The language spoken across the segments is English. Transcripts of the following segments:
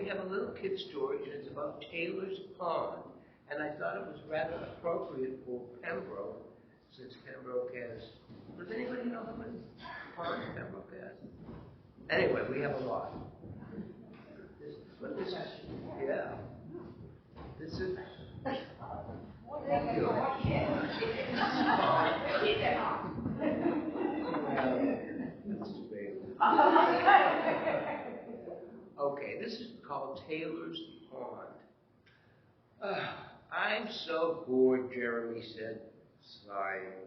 we have a little kid's story, and it's about Taylor's Pond. And I thought it was rather appropriate for Pembroke, since Pembroke has, does anybody know how many ponds Pembroke has? Anyway, we have a lot. This is, yeah. This is, thank you. Okay, this is called Taylor's Pond. I'm so bored, Jeremy said, sighing.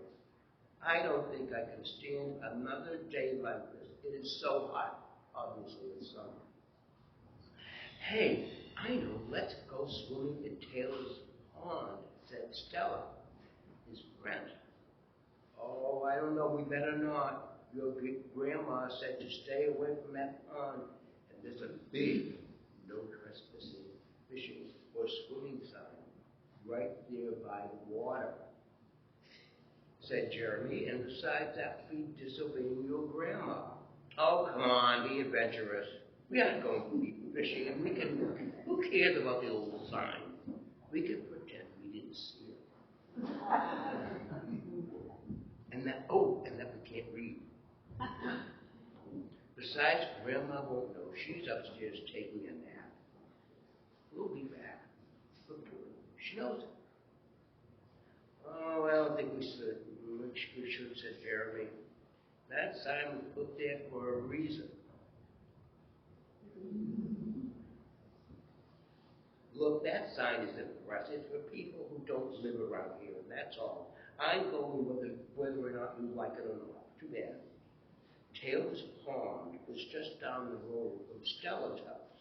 I don't think I can stand another day like this. It is so hot. Obviously, it's summer. Hey, I know, let's go swimming at Taylor's Pond, said Stella, his friend. Oh, I don't know, we better not. Your grandma said to stay away from that pond, and there's a big no trespassing, fishing, or swimming sign right there by the water, said Jeremy, and besides that, we'd be disobeying your grandma. Oh, come on, be adventurous. We aren't going to be fishing, and we can, who cares about the old sign? We can pretend we didn't see it. And that we can't read. Besides, Grandma won't know. She's upstairs taking a nap. We'll be back. Look to her. She knows it. Oh, I don't think we should, said Jeremy. That sign was put there for a reason. Look, that sign isn't for us. It's for people who don't live around here, and that's all. I'm going whether or not you like it or not. Too bad. Taylor's Pond was just down the road from Stella's house.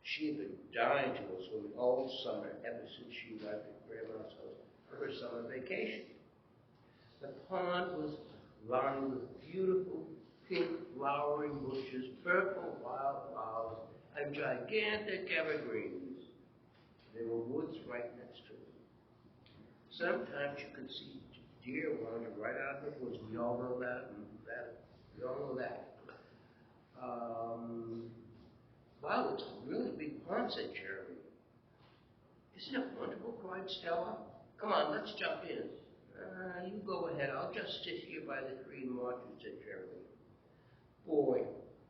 She had been dying to go swimming all summer, ever since she arrived at Grandma's house for her summer vacation. The pond was lined with beautiful pink flowering bushes, purple wildflowers, and gigantic evergreens. There were woods right next to it. Sometimes you could see deer wander right out of the woods. We all know that. We all know that. Wow, it's a really big pond, said Jeremy. Isn't it wonderful, cried Stella. Come on, let's jump in. You go ahead. I'll just sit here by the tree and watch you, said Jeremy. Boy,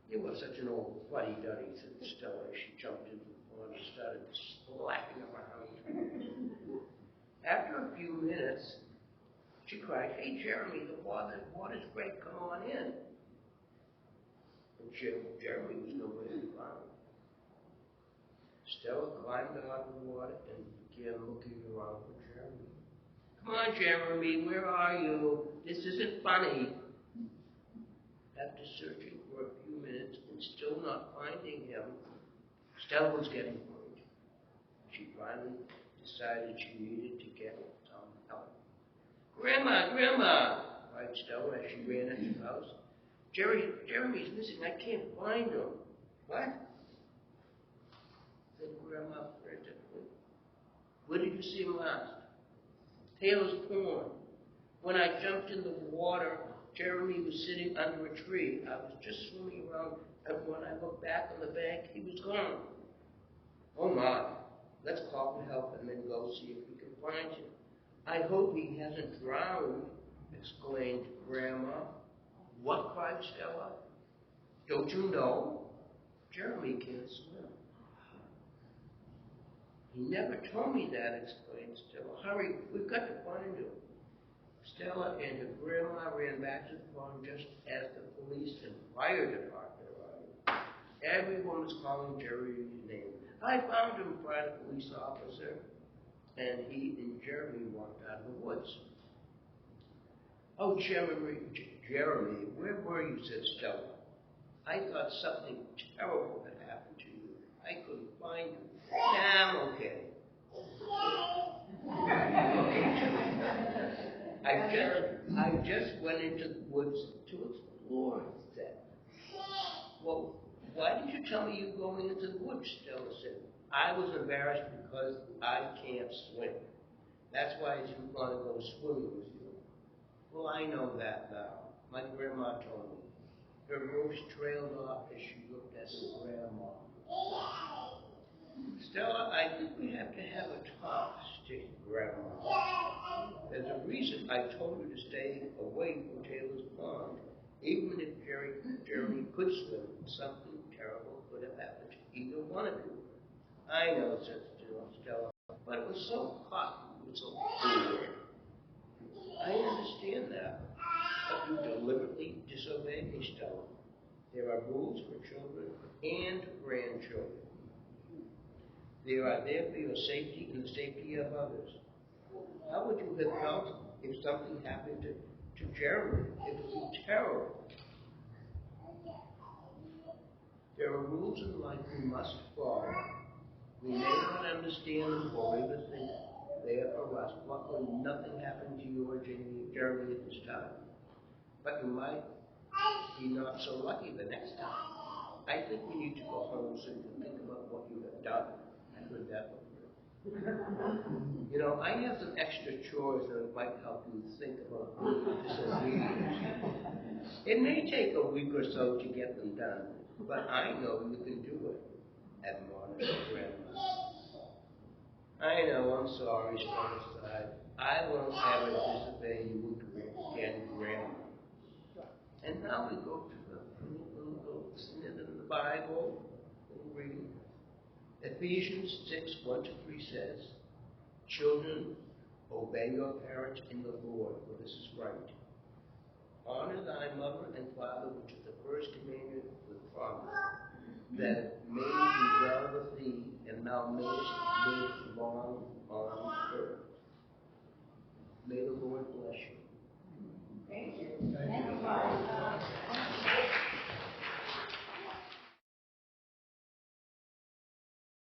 you are such an old fuddy-duddy, said Stella as she jumped into the pond and started splashing around. After a few minutes, she cried, hey, Jeremy, the water's great. Come on in. And Jeremy was nowhere to be found. Stella climbed out of the water and began looking around for Jeremy. Come on, Jeremy, where are you? This isn't funny. After searching for a few minutes and still not finding him, Stella was getting worried. She finally decided she needed to get some help. Grandma, cried Stella as she ran into the house. Jeremy's missing. I can't find him. What? Said Grandma frantically. Where did you see him last? Taylor's Pond. When I jumped in the water, Jeremy was sitting under a tree. I was just swimming around, and when I looked back on the bank, he was gone. Oh my, let's call for help and then go see if we can find him. I hope he hasn't drowned, exclaimed Grandma. What? Cried Stella. Don't you know? Jeremy can't swim. He never told me that, exclaimed Stella. Hurry, we've got to find him. Stella and her grandma ran back to the pond just as the police and fire department arrived. Everyone was calling Jeremy's name. I found him, cried a police officer, and he and Jeremy walked out of the woods. Oh, Jeremy, where were you, said Stella. I thought something terrible had happened to you. I couldn't find you. Nah, I'm okay. I just went into the woods to explore, he said. Well, why did you tell me you were going into the woods, Stella said. I was embarrassed because I can't swim. That's why I didn't want to go swimming with you. Well, I know that now. My grandma told me. Her voice trailed off as she looked at her grandma. Stella, I think we have to have a talk, stick grandma. There's a reason I told her to stay away from Taylor's Pond. Even if Jeremy could swim, something terrible could have happened to either one of you. I know, said Stella, but it was so hot, it was so cold. I understand that, but you deliberately disobeyed me, Stella. There are rules for children and grandchildren. They are there for your safety and the safety of others. How would you have felt if something happened to Jeremy? It would be terrible. There are rules in life we must follow. We may not understand them or even think they are for us. Luckily, nothing happened to you or Jeremy at this time. But you might be not so lucky the next time. I think we need to go home so you can think about what you have done. I heard that before. You know, I have some extra chores that might help you think about disobedience. It may take a week or so to get them done, but I know you can do it, admonished Grandma. I know, I'm sorry, Stella sighed. I won't ever disobey you again, Grandma. And now we go to the little snippet in the Bible, little reading. Ephesians 6:1-3 says, children, obey your parents in the Lord, for this is right. Honor thy mother and father, which is the first commandment with promise, that it may be well with thee, and thou mayest live long on earth. May the Lord bless you.